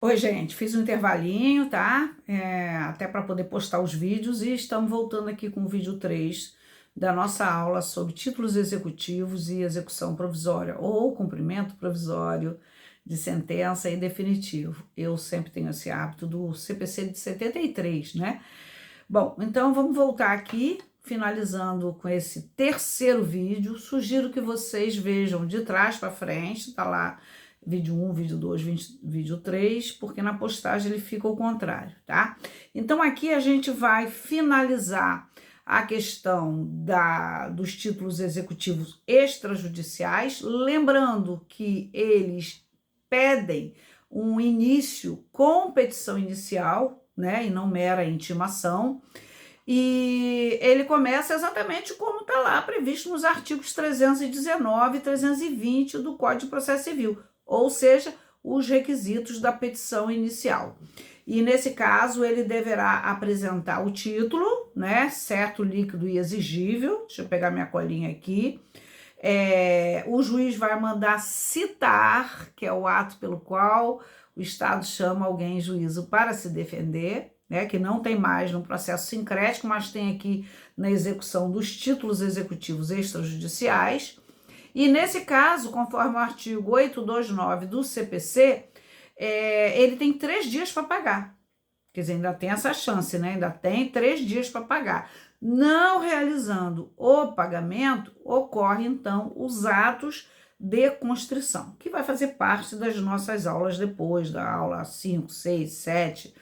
Oi, gente, fiz um intervalinho, tá? Até para poder postar os vídeos e estamos voltando aqui com o vídeo 3 da nossa aula sobre títulos executivos e execução provisória ou cumprimento provisório de sentença e definitivo. Eu sempre tenho esse hábito do CPC de 73, né? Bom, então vamos voltar aqui, finalizando com esse terceiro vídeo. Sugiro que vocês vejam de trás para frente, tá lá vídeo 1, vídeo 2, vídeo 3, porque na postagem ele fica ao contrário, tá? Então aqui a gente vai finalizar a questão dos títulos executivos extrajudiciais, lembrando que eles pedem um início com petição inicial, né, e não mera intimação, e ele começa exatamente como está lá previsto nos artigos 319 e 320 do Código de Processo Civil, ou seja, os requisitos da petição inicial. E nesse caso, ele deverá apresentar o título, né, certo, líquido e exigível. Deixa eu pegar minha colinha aqui. O juiz vai mandar citar, que é o ato pelo qual o Estado chama alguém em juízo para se defender, né, que não tem mais no processo sincrético, mas tem aqui na execução dos títulos executivos extrajudiciais. E nesse caso, conforme o artigo 829 do CPC, ele tem 3 dias para pagar. Quer dizer, ainda tem essa chance, né? Ainda tem 3 dias para pagar. Não realizando o pagamento, ocorre então os atos de constrição, que vai fazer parte das nossas aulas depois, da aula 5, 6, 7,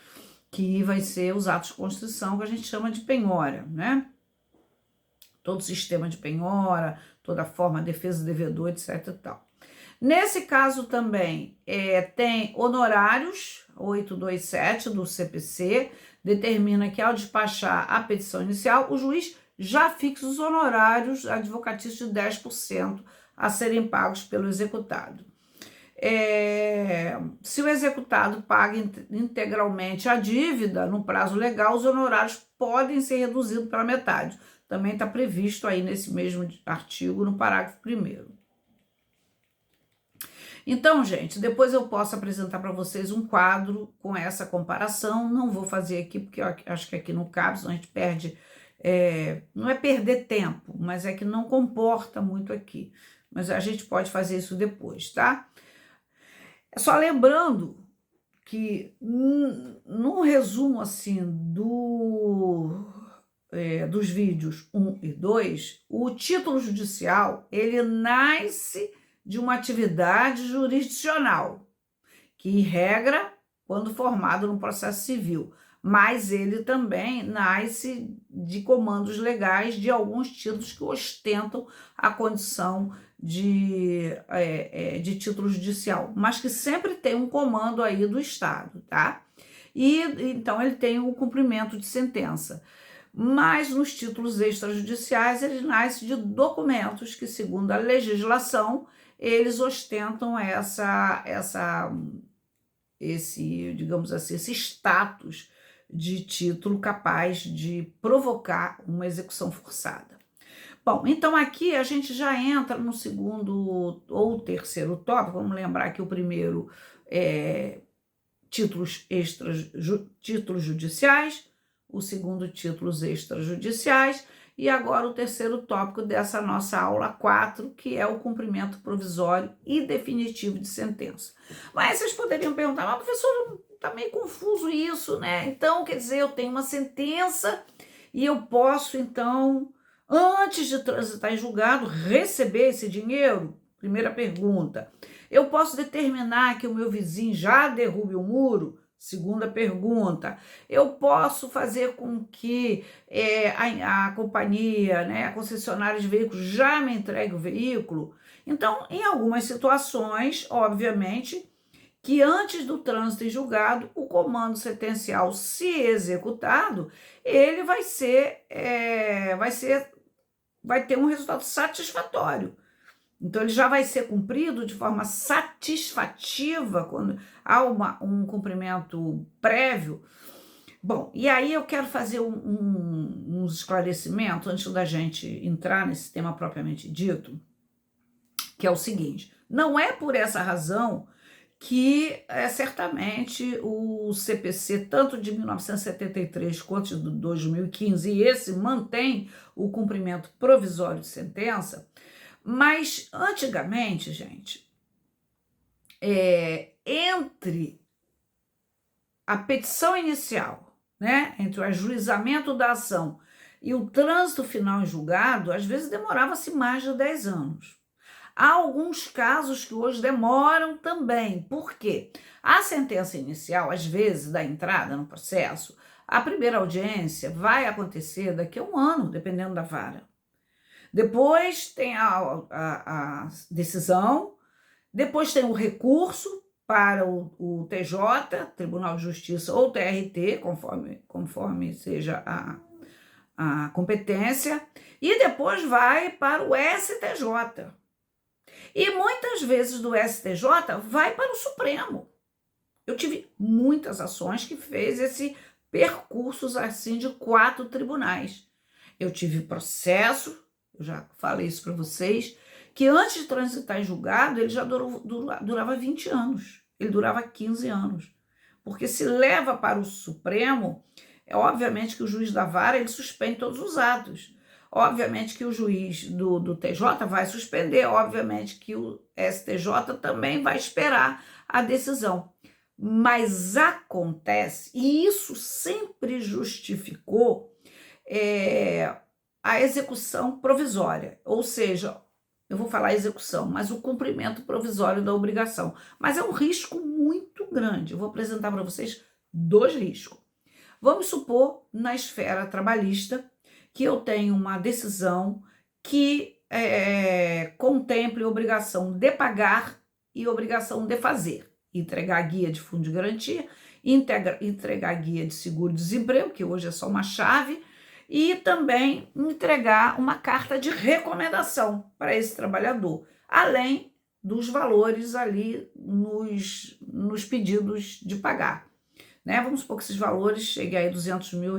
que vai ser os atos de constrição que a gente chama de penhora, né? Todo o sistema de penhora, toda a forma, defesa do devedor, etc. e tal. Nesse caso também tem honorários, 827 do CPC, determina que ao despachar a petição inicial, o juiz já fixa os honorários advocatícios de 10% a serem pagos pelo executado. Se o executado paga integralmente a dívida no prazo legal, os honorários podem ser reduzidos pela metade. Também está previsto aí nesse mesmo artigo, no parágrafo 1º. Então, gente, depois eu posso apresentar para vocês um quadro com essa comparação. Não vou fazer aqui, porque eu acho que aqui não cabe, senão a gente perde... não é perder tempo, mas é que não comporta muito aqui. Mas a gente pode fazer isso depois, tá? É só lembrando que, num resumo assim dos vídeos 1 e 2, o título judicial, ele nasce de uma atividade jurisdicional, que, em regra, quando formado no processo civil, mas ele também nasce de comandos legais de alguns títulos que ostentam a condição de título judicial, mas que sempre tem um comando aí do Estado, tá? E então ele tem o cumprimento de sentença. Mas nos títulos extrajudiciais ele nasce de documentos que, segundo a legislação, eles ostentam digamos assim, esse status de título capaz de provocar uma execução forçada. Bom, então aqui a gente já entra no segundo ou terceiro tópico. Vamos lembrar que o primeiro é títulos judiciais, o segundo, títulos extrajudiciais, e agora o terceiro tópico dessa nossa aula 4, que é o cumprimento provisório e definitivo de sentença. Mas vocês poderiam perguntar, mas professor, tá meio confuso isso, né? Então, quer dizer, eu tenho uma sentença e eu posso, então, antes de transitar em julgado, receber esse dinheiro? Primeira pergunta. Eu posso determinar que o meu vizinho já derrube o muro? Segunda pergunta. Eu posso fazer com que a companhia, né, a concessionária de veículos já me entregue o veículo? Então, em algumas situações, obviamente, que antes do trânsito em julgado, o comando sentencial, se executado, ele vai ter um resultado satisfatório. Então, ele já vai ser cumprido de forma satisfativa quando há um cumprimento prévio. Bom, e aí eu quero fazer uns esclarecimentos antes da gente entrar nesse tema propriamente dito, que é o seguinte: não é por essa razão que certamente o CPC, tanto de 1973 quanto de 2015, e esse mantém o cumprimento provisório de sentença, mas antigamente, gente, entre a petição inicial, né, entre o ajuizamento da ação e o trânsito final em julgado, às vezes demorava-se mais de 10 anos. Há alguns casos que hoje demoram também. Por quê? A sentença inicial, às vezes, da entrada no processo, a primeira audiência vai acontecer daqui a um ano, dependendo da vara. Depois tem a decisão, depois tem o recurso para o TJ, Tribunal de Justiça, ou TRT, conforme seja a competência, e depois vai para o STJ. E muitas vezes do STJ vai para o Supremo. Eu tive muitas ações que fez esse percurso assim de 4 tribunais. Eu tive processo, eu já falei isso para vocês, que antes de transitar em julgado, ele já durava 20 anos. Ele durava 15 anos. Porque se leva para o Supremo, obviamente que o juiz da vara ele suspende todos os atos. Obviamente que o juiz do TJ vai suspender, obviamente que o STJ também vai esperar a decisão. Mas acontece, e isso sempre justificou a execução provisória, ou seja, eu vou falar execução, mas o cumprimento provisório da obrigação. Mas é um risco muito grande. Eu vou apresentar para vocês 2 riscos. Vamos supor, na esfera trabalhista, que eu tenho uma decisão que contemple obrigação de pagar e obrigação de fazer. Entregar guia de fundo de garantia, entregar guia de seguro-desemprego, que hoje é só uma chave, e também entregar uma carta de recomendação para esse trabalhador, além dos valores ali nos pedidos de pagar. Né? Vamos supor que esses valores cheguem a R$200 mil.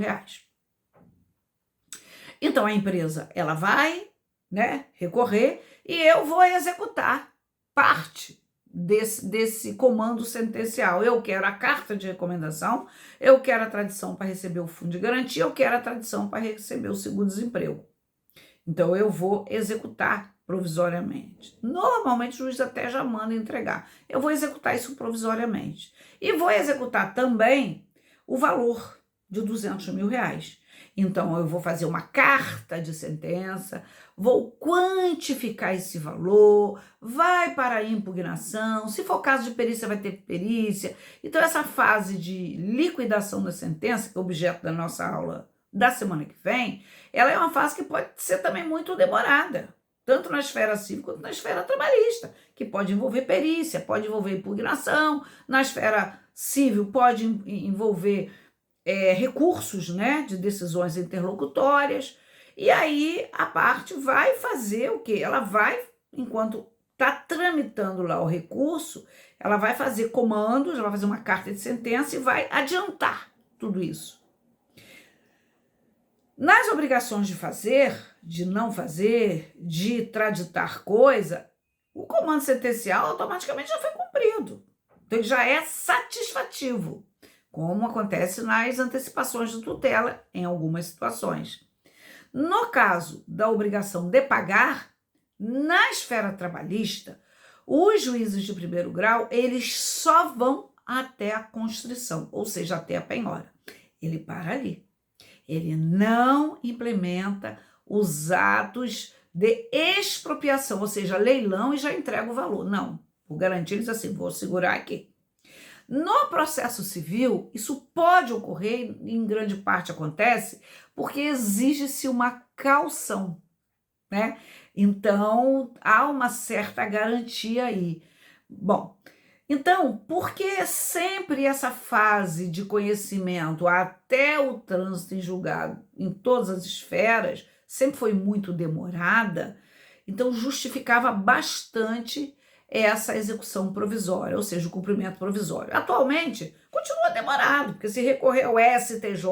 Então a empresa ela vai, né, recorrer e eu vou executar parte desse comando sentencial. Eu quero a carta de recomendação, eu quero a tradição para receber o fundo de garantia, eu quero a tradição para receber o seguro-desemprego. Então eu vou executar provisoriamente. Normalmente o juiz até já manda entregar. Eu vou executar isso provisoriamente. E vou executar também o valor de R$200 mil. Então, eu vou fazer uma carta de sentença, vou quantificar esse valor, vai para a impugnação, se for caso de perícia, vai ter perícia. Então, essa fase de liquidação da sentença, que é objeto da nossa aula da semana que vem, ela é uma fase que pode ser também muito demorada, tanto na esfera civil quanto na esfera trabalhista, que pode envolver perícia, pode envolver impugnação, na esfera civil pode envolver recursos, né, de decisões interlocutórias, e aí a parte vai fazer o quê? Ela vai, enquanto está tramitando lá o recurso, ela vai fazer comandos, ela vai fazer uma carta de sentença e vai adiantar tudo isso. Nas obrigações de fazer, de não fazer, de traditar coisa, o comando sentencial automaticamente já foi cumprido. Então ele já é satisfativo, como acontece nas antecipações de tutela em algumas situações. No caso da obrigação de pagar, na esfera trabalhista, os juízes de primeiro grau, eles só vão até a constrição, ou seja, até a penhora. Ele para ali. Ele não implementa os atos de expropriação, ou seja, leilão e já entrega o valor. Não, por garantir eles assim, vou segurar aqui. No processo civil, isso pode ocorrer, em grande parte acontece, porque exige-se uma caução, né? Então, há uma certa garantia aí. Bom, então, por que sempre essa fase de conhecimento até o trânsito em julgado, em todas as esferas, sempre foi muito demorada? Então, justificava bastante essa execução provisória, ou seja, o cumprimento provisório. Atualmente, continua demorado, porque se recorrer ao STJ,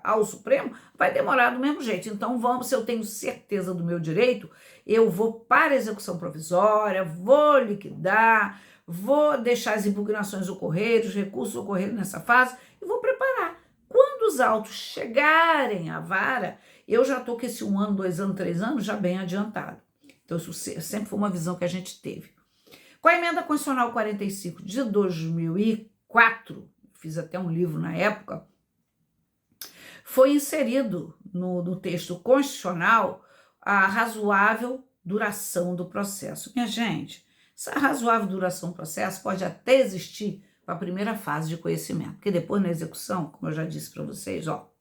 ao Supremo, vai demorar do mesmo jeito. Então, se eu tenho certeza do meu direito, eu vou para a execução provisória, vou liquidar, vou deixar as impugnações ocorrerem, os recursos ocorrerem nessa fase e vou preparar. Quando os autos chegarem à vara, eu já estou com esse 1 ano, 2 anos, 3 anos já bem adiantado. Então, isso sempre foi uma visão que a gente teve. Com a emenda constitucional 45 de 2004, fiz até um livro na época, foi inserido no texto constitucional a razoável duração do processo. Minha gente, essa razoável duração do processo pode até existir para a primeira fase de conhecimento, porque depois na execução, como eu já disse para vocês, ó,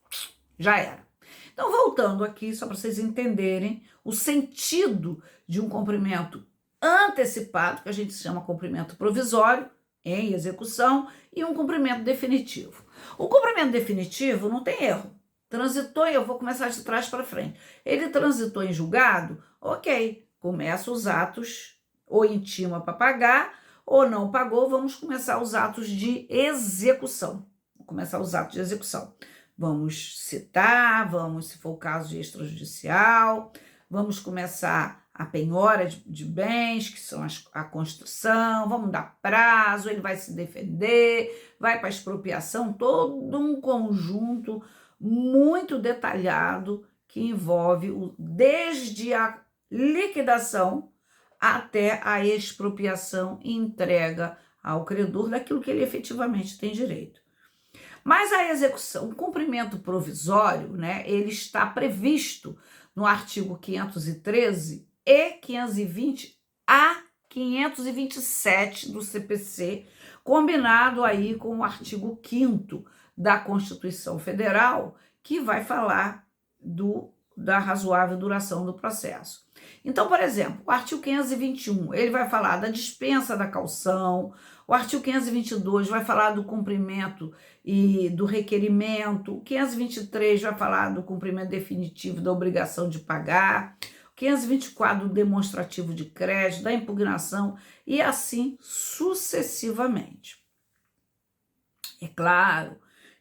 já era. Então, voltando aqui, só para vocês entenderem o sentido de um cumprimento antecipado, que a gente chama cumprimento provisório, em execução, e um cumprimento definitivo. O cumprimento definitivo não tem erro. Transitou, eu vou começar de trás para frente. Ele transitou em julgado, ok, começa os atos, ou intima para pagar, ou não pagou, vamos começar os atos de execução. Vamos começar os atos de execução. Vamos citar, vamos, se for o caso de extrajudicial, vamos começar a penhora de bens, que são a construção, vamos dar prazo, ele vai se defender, vai para a expropriação, todo um conjunto muito detalhado que envolve desde a liquidação até a expropriação e entrega ao credor daquilo que ele efetivamente tem direito. Mas a execução, o cumprimento provisório, né, ele está previsto no artigo 513 e 520 a 527 do CPC, combinado aí com o artigo 5º da Constituição Federal, que vai falar da razoável duração do processo. Então, por exemplo, o artigo 521, ele vai falar da dispensa da caução, o artigo 522 vai falar do cumprimento e do requerimento, o 523 vai falar do cumprimento definitivo da obrigação de pagar, o 524 do demonstrativo de crédito, da impugnação e assim sucessivamente. É claro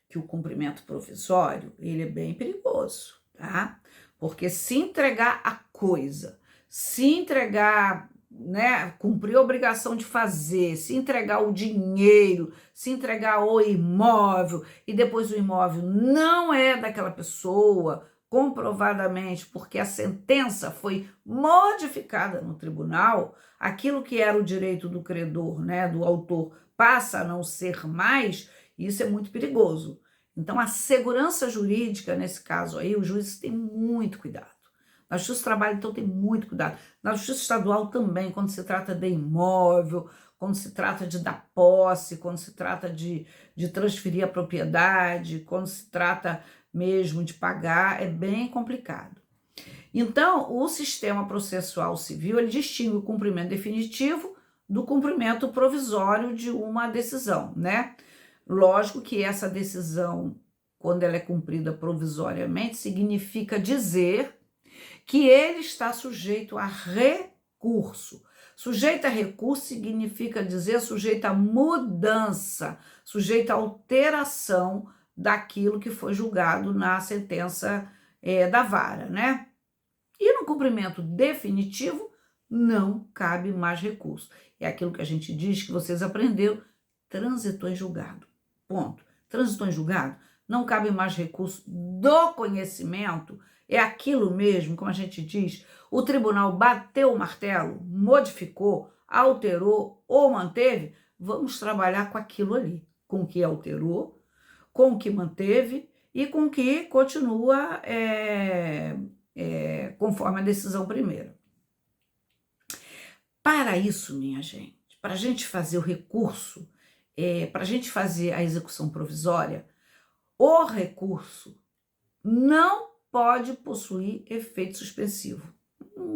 que o cumprimento provisório, ele é bem perigoso, tá? Porque se entregar a coisa, se entregar, né, cumprir a obrigação de fazer, se entregar o dinheiro, se entregar o imóvel e depois o imóvel não é daquela pessoa, comprovadamente, porque a sentença foi modificada no tribunal, aquilo que era o direito do credor, né, do autor, passa a não ser mais, isso é muito perigoso. Então, a segurança jurídica, nesse caso aí, os juízes têm muito cuidado. Na Justiça do Trabalho, então, tem muito cuidado. Na Justiça Estadual também, quando se trata de imóvel, quando se trata de dar posse, quando se trata de transferir a propriedade, quando se trata mesmo de pagar, é bem complicado. Então, o sistema processual civil, ele distingue o cumprimento definitivo do cumprimento provisório de uma decisão, né? Lógico que essa decisão, quando ela é cumprida provisoriamente, significa dizer que ele está sujeito a recurso. Sujeito a recurso significa dizer sujeito a mudança, sujeito a alteração daquilo que foi julgado na sentença da vara, né? E no cumprimento definitivo, não cabe mais recurso. É aquilo que a gente diz, que vocês aprenderam, transitou em julgado. Ponto. Transitou em julgado, não cabe mais recurso do conhecimento, é aquilo mesmo, como a gente diz, o tribunal bateu o martelo, modificou, alterou ou manteve, vamos trabalhar com aquilo ali, com o que alterou, com o que manteve e com o que continua conforme a decisão primeira. Para isso, minha gente, para a gente fazer o recurso, para a gente fazer a execução provisória, o recurso não pode possuir efeito suspensivo.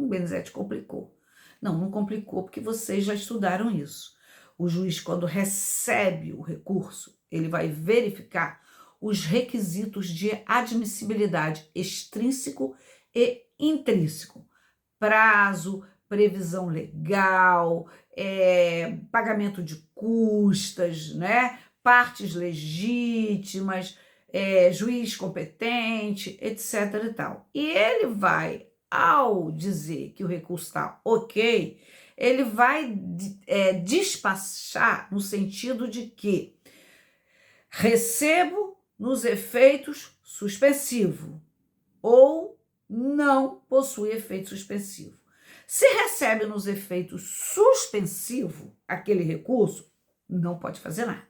Benezete complicou. Não complicou porque vocês já estudaram isso. O juiz, quando recebe o recurso, ele vai verificar os requisitos de admissibilidade extrínseco e intrínseco. Prazo, previsão legal, pagamento de custas, né? Partes legítimas, juiz competente, etc. e tal. E ele vai, ao dizer que o recurso está ok, ele vai despachar no sentido de que recebo nos efeitos suspensivo ou não possui efeito suspensivo. Se recebe nos efeitos suspensivo aquele recurso, não pode fazer nada.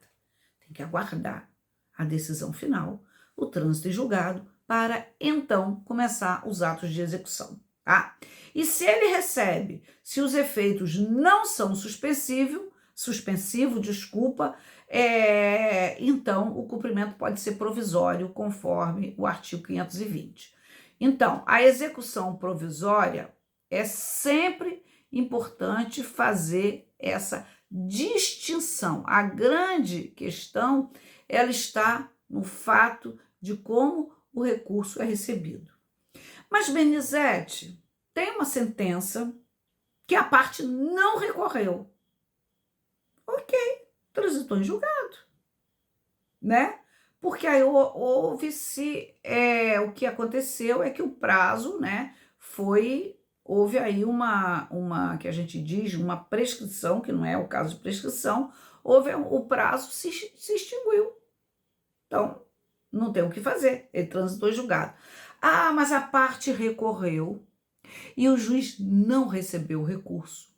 Tem que aguardar a decisão final, o trânsito em julgado, para então começar os atos de execução, tá? E se ele recebe, se os efeitos não são suspensivo, então o cumprimento pode ser provisório, conforme o artigo 520. Então, a execução provisória é sempre importante fazer essa distinção. A grande questão, ela está no fato de como o recurso é recebido. Mas, Benizete, tem uma sentença que a parte não recorreu. Ok, transitou em julgado, né? Porque aí houve-se, o que aconteceu é que o prazo, né, houve aí uma, que a gente diz, uma prescrição, que não é o caso de prescrição, o prazo se extinguiu. Então, não tem o que fazer, ele transitou em julgado. Ah, mas a parte recorreu e o juiz não recebeu o recurso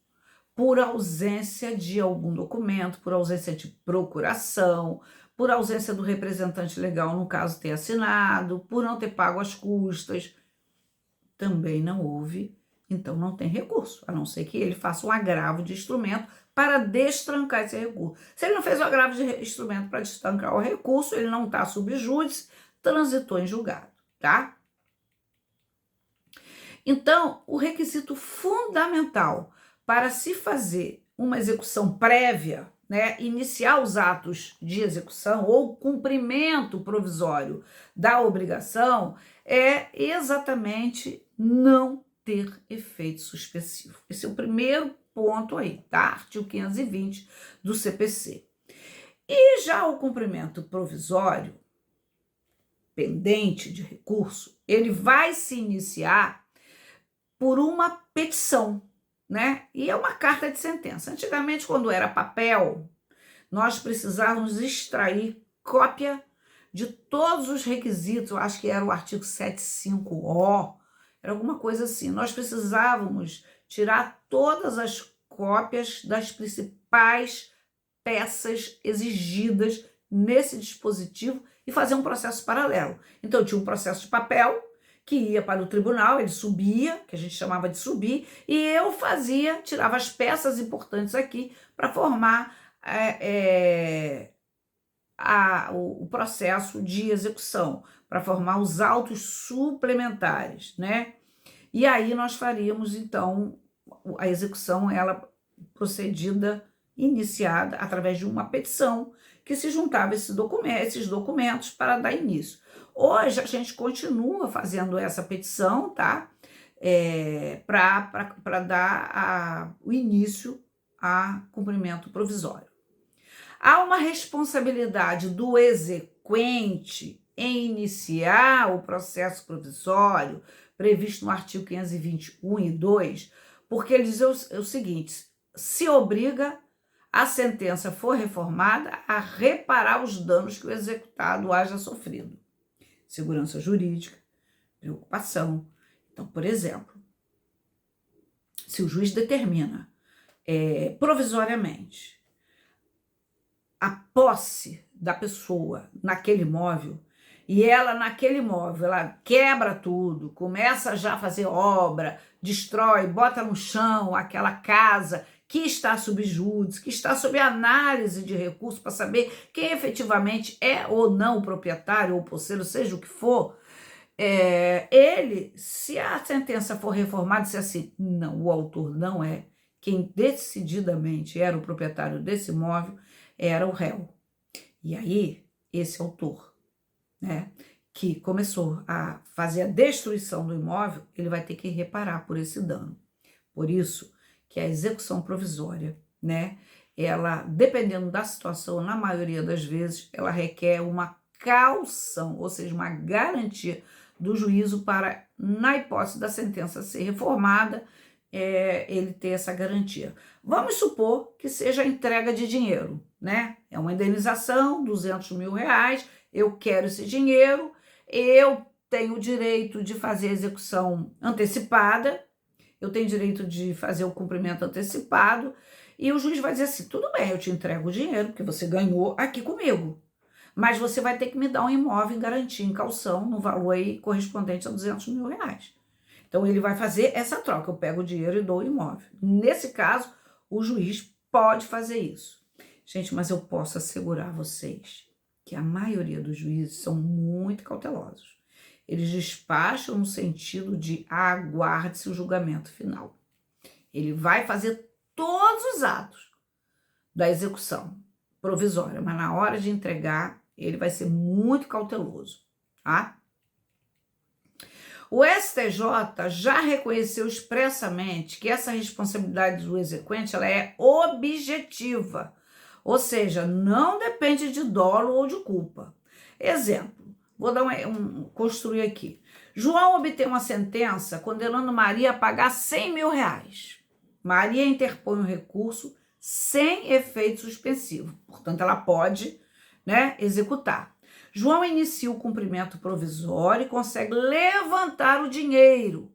por ausência de algum documento, por ausência de procuração, por ausência do representante legal, no caso, ter assinado, por não ter pago as custas. Também não houve, então não tem recurso, a não ser que ele faça um agravo de instrumento para destrancar esse recurso. Se ele não fez o agravo de instrumento para destrancar o recurso, ele não está sob júdice, transitou em julgado, tá? Então, o requisito fundamental para se fazer uma execução prévia, né, iniciar os atos de execução ou cumprimento provisório da obrigação, é exatamente não ter efeito suspensivo. Esse é o primeiro ponto aí, tá? Artigo 520 do CPC. E já o cumprimento provisório, pendente de recurso, ele vai se iniciar por uma petição, né? E é uma carta de sentença. Antigamente, quando era papel, nós precisávamos extrair cópia de todos os requisitos, eu acho que era o artigo 75O, era alguma coisa assim. Nós precisávamos tirar todas as cópias das principais peças exigidas nesse dispositivo e fazer um processo paralelo. Então, tinha um processo de papel que ia para o tribunal, ele subia, que a gente chamava de subir, e eu tirava as peças importantes aqui para formar o processo de execução, para formar os autos suplementares, né? E aí nós faríamos, então, a execução, ela procedida, iniciada através de uma petição que se juntava esses documentos para dar início. Hoje a gente continua fazendo essa petição, tá? Para dar o início a cumprimento provisório. Há uma responsabilidade do exequente em iniciar o processo provisório, previsto no artigo 521 e 2, porque ele diz o seguinte: se obriga, a sentença for reformada, a reparar os danos que o executado haja sofrido. Segurança jurídica, preocupação. Então, por exemplo, se o juiz determina provisoriamente a posse da pessoa naquele imóvel, e ela, naquele imóvel, ela quebra tudo, começa já a fazer obra, destrói, bota no chão aquela casa que está sob júdice, que está sob análise de recurso para saber quem efetivamente é ou não o proprietário ou o posseiro, seja o que for, se a sentença for reformada, se assim, não, o autor não é, quem decididamente era o proprietário desse imóvel era o réu. E aí, esse autor, né, que começou a fazer a destruição do imóvel, ele vai ter que reparar por esse dano. Por isso que a execução provisória, né, ela, dependendo da situação, na maioria das vezes, ela requer uma caução, ou seja, uma garantia do juízo para, na hipótese da sentença ser reformada, ele ter essa garantia. Vamos supor que seja a entrega de dinheiro, né? É uma indenização, 200 mil reais, eu quero esse dinheiro, eu tenho o direito de fazer a execução antecipada, eu tenho direito de fazer o cumprimento antecipado, e o juiz vai dizer assim, tudo bem, eu te entrego o dinheiro, porque você ganhou aqui comigo, mas você vai ter que me dar um imóvel em garantia, em caução, no valor aí correspondente a 200 mil reais. Então, ele vai fazer essa troca, eu pego o dinheiro e dou o imóvel. Nesse caso, o juiz pode fazer isso. Gente, mas eu posso assegurar a vocês que a maioria dos juízes são muito cautelosos. Eles despacham no sentido de aguarde-se o julgamento final. Ele vai fazer todos os atos da execução provisória, mas na hora de entregar, ele vai ser muito cauteloso, tá? O STJ já reconheceu expressamente que essa responsabilidade do exequente ela é objetiva, ou seja, não depende de dolo ou de culpa. Exemplo, vou dar construir aqui. João obtém uma sentença condenando Maria a pagar 100 mil reais. Maria interpõe o recurso sem efeito suspensivo, portanto, ela pode, executar. João inicia o cumprimento provisório e consegue levantar o dinheiro.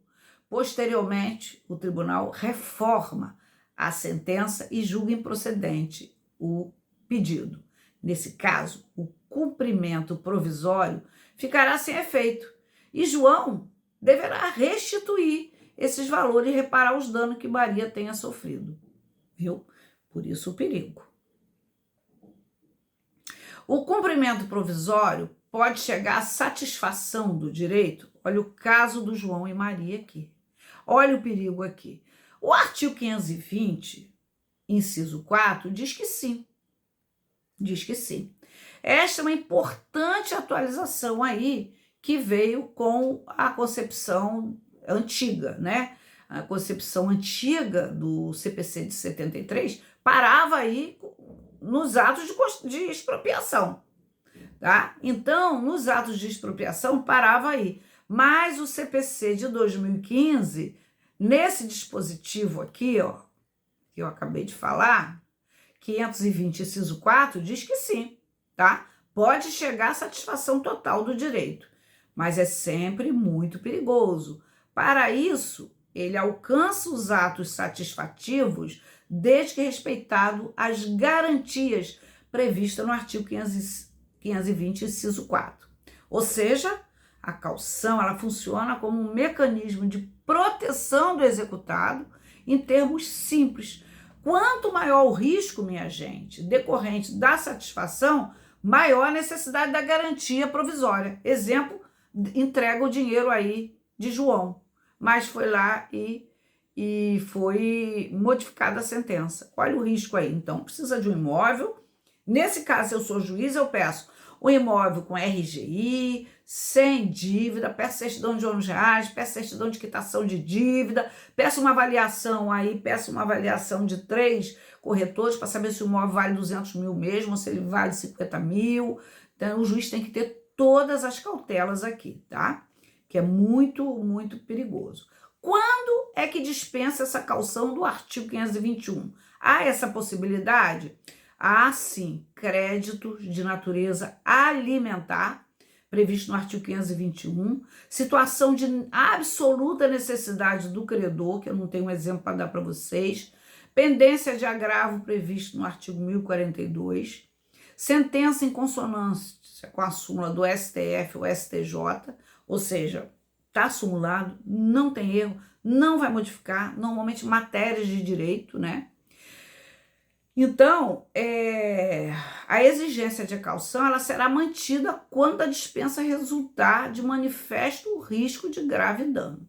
Posteriormente, o tribunal reforma a sentença e julga improcedente o pedido. Nesse caso, o cumprimento provisório ficará sem efeito e João deverá restituir esses valores e reparar os danos que Maria tenha sofrido. Viu? Por isso o perigo. O cumprimento provisório pode chegar à satisfação do direito. Olha o caso do João e Maria aqui. Olha o perigo aqui. O artigo 520, inciso 4, diz que sim. Diz que sim. Esta é uma importante atualização aí que veio com a concepção antiga, né? A concepção antiga do CPC de 73 parava aí nos atos de expropriação, tá? Então, nos atos de expropriação, parava aí. Mas o CPC de 2015, nesse dispositivo aqui, ó, que eu acabei de falar, 520, inciso 4, diz que sim, tá? Pode chegar à satisfação total do direito, mas é sempre muito perigoso. Para isso, ele alcança os atos satisfativos desde que respeitado as garantias previstas no artigo 520, inciso 4. Ou seja, a caução ela funciona como um mecanismo de proteção do executado em termos simples. Quanto maior o risco, minha gente, decorrente da satisfação, maior a necessidade da garantia provisória. Exemplo, entrega o dinheiro aí de João, mas foi lá e foi modificada a sentença. Olha o risco aí. Então, precisa de um imóvel. Nesse caso, se eu sou juiz, eu peço um imóvel com RGI, sem dívida, peço certidão de ônus reais, peço certidão de quitação de dívida, peço uma avaliação aí, peço uma avaliação de 3 corretores para saber se o imóvel vale 200 mil mesmo, ou se ele vale 50 mil. Então, o juiz tem que ter todas as cautelas aqui, tá? Que é muito, muito perigoso. Quando é que dispensa essa caução do artigo 521? Há essa possibilidade? Há, sim, créditos de natureza alimentar, previsto no artigo 521, situação de absoluta necessidade do credor, que eu não tenho um exemplo para dar para vocês, pendência de agravo previsto no artigo 1042, sentença em consonância com a súmula do STF ou STJ, ou seja, está simulado, não tem erro, não vai modificar, normalmente matérias de direito, né? Então, a exigência de caução ela será mantida quando a dispensa resultar de manifesto risco de grave dano.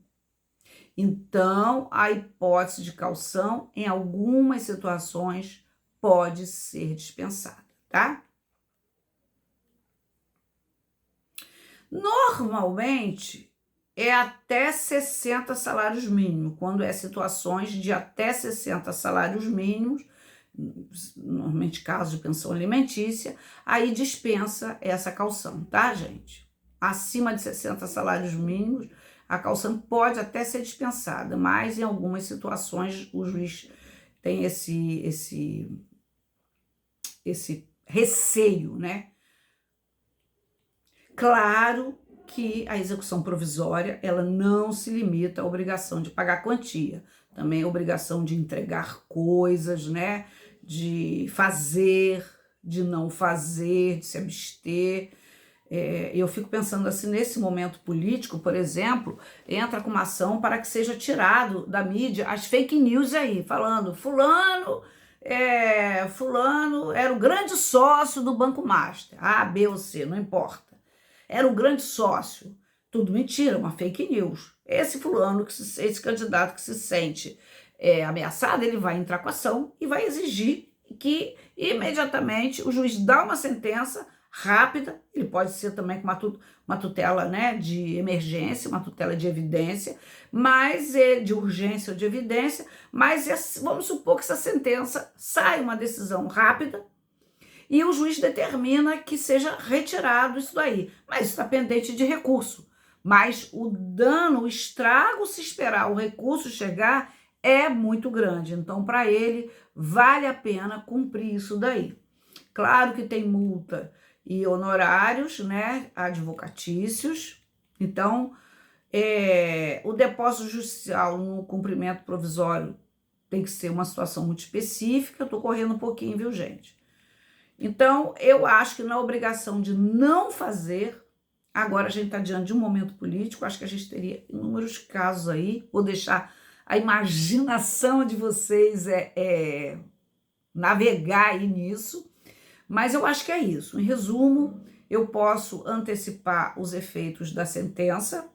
Então, a hipótese de caução, em algumas situações, pode ser dispensada, tá? Normalmente, é até 60 salários mínimos, quando é situações de até 60 salários mínimos, normalmente caso de pensão alimentícia, aí dispensa essa caução, tá, gente? Acima de 60 salários mínimos, a caução pode até ser dispensada, mas em algumas situações o juiz tem esse receio, né? Claro que a execução provisória, ela não se limita à obrigação de pagar quantia, também a obrigação de entregar coisas, né? De fazer, de não fazer, de se abster. Eu fico pensando assim, nesse momento político, por exemplo, entra com uma ação para que seja tirado da mídia as fake news aí, falando fulano era o grande sócio do Banco Master, A, B ou C, não importa. Era o grande sócio. Tudo mentira, uma fake news. Esse fulano, esse candidato que se sente ameaçado, ele vai entrar com ação e vai exigir que imediatamente o juiz dá uma sentença rápida, ele pode ser também com uma tutela, né, de emergência, uma tutela de evidência, mas de urgência ou de evidência, mas vamos supor que essa sentença sai uma decisão rápida e o juiz determina que seja retirado isso daí, mas isso está pendente de recurso. Mas o dano, o estrago, se esperar o recurso chegar, é muito grande. Então, para ele, vale a pena cumprir isso daí. Claro que tem multa e honorários, né, advocatícios. Então, o depósito judicial no cumprimento provisório tem que ser uma situação muito específica. Eu estou correndo um pouquinho, viu, gente? Então, eu acho que na obrigação de não fazer, agora a gente está diante de um momento político, acho que a gente teria inúmeros casos aí, vou deixar a imaginação de vocês navegar aí nisso, mas eu acho que é isso. Em resumo, eu posso antecipar os efeitos da sentença,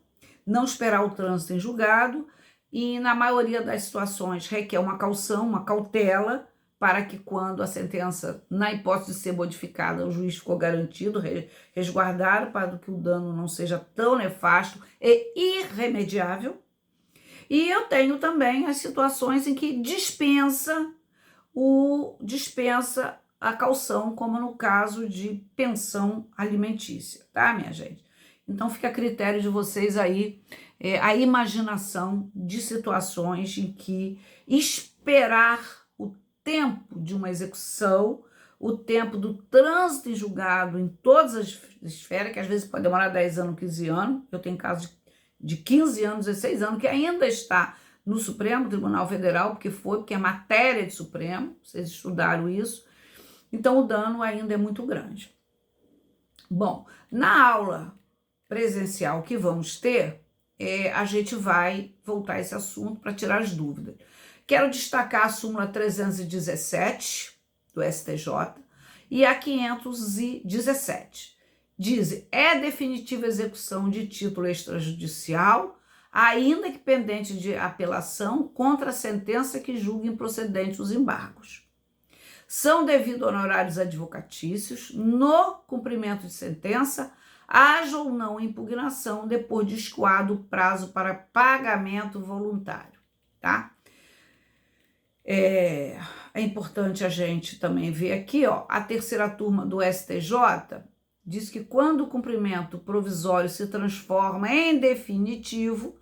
não esperar o trânsito em julgado e, na maioria das situações, requer uma caução, uma cautela, para que quando a sentença, na hipótese de ser modificada, o juiz ficou garantido, resguardado, para que o dano não seja tão nefasto e irremediável. E eu tenho também as situações em que dispensa a caução, como no caso de pensão alimentícia, tá, minha gente? Então fica a critério de vocês aí, a imaginação de situações em que esperar o tempo de uma execução, o tempo do trânsito em julgado em todas as esferas, que às vezes pode demorar 10 anos, 15 anos, eu tenho casos de 15 anos, 16 anos, que ainda está no Supremo Tribunal Federal, porque é matéria de Supremo, vocês estudaram isso, então o dano ainda é muito grande. Bom, na aula presencial que vamos ter, a gente vai voltar a esse assunto para tirar as dúvidas. Quero destacar a súmula 317 do STJ e a 517. Diz, é definitiva execução de título extrajudicial, ainda que pendente de apelação contra a sentença que julgue improcedente os embargos. São devidos honorários advocatícios no cumprimento de sentença, haja ou não impugnação depois de escoado o prazo para pagamento voluntário, tá? É importante a gente também ver aqui, ó, a terceira turma do STJ diz que quando o cumprimento provisório se transforma em definitivo,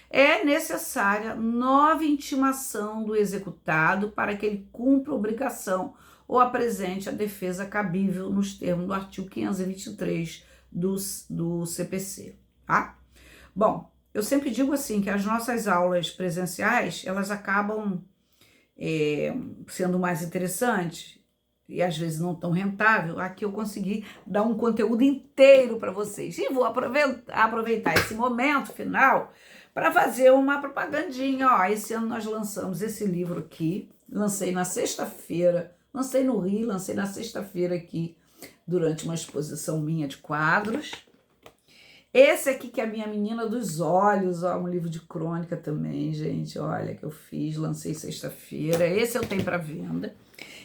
é necessária nova intimação do executado para que ele cumpra a obrigação ou apresente a defesa cabível nos termos do artigo 523 do CPC, tá? Bom, eu sempre digo assim que as nossas aulas presenciais, elas acabam sendo mais interessantes e às vezes não tão rentável. Aqui eu consegui dar um conteúdo inteiro para vocês. E vou aproveitar esse momento final para fazer uma propagandinha. Ó, esse ano nós lançamos esse livro aqui, lancei na sexta-feira, lancei no Rio, lancei na sexta-feira aqui, durante uma exposição minha de quadros. Esse aqui que é a minha Menina dos Olhos, ó, um livro de crônica também, gente, olha, que eu fiz, lancei sexta-feira, esse eu tenho para venda.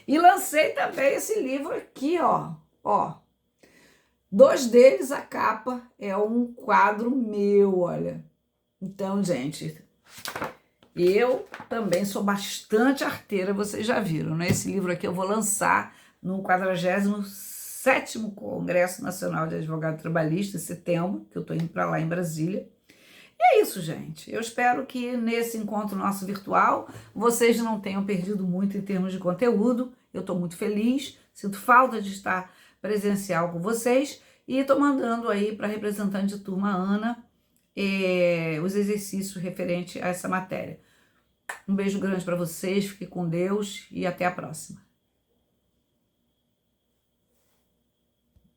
E lancei também esse livro aqui, ó, dois deles, a capa é um quadro meu, olha. Então, gente, eu também sou bastante arteira, vocês já viram, né? Esse livro aqui eu vou lançar no 47º Congresso Nacional de Advogado Trabalhista, em setembro, que eu tô indo para lá em Brasília. É isso, gente. Eu espero que nesse encontro nosso virtual vocês não tenham perdido muito em termos de conteúdo. Eu estou muito feliz, sinto falta de estar presencial com vocês e estou mandando aí para a representante de turma Ana os exercícios referentes a essa matéria. Um beijo grande para vocês, fique com Deus e até a próxima.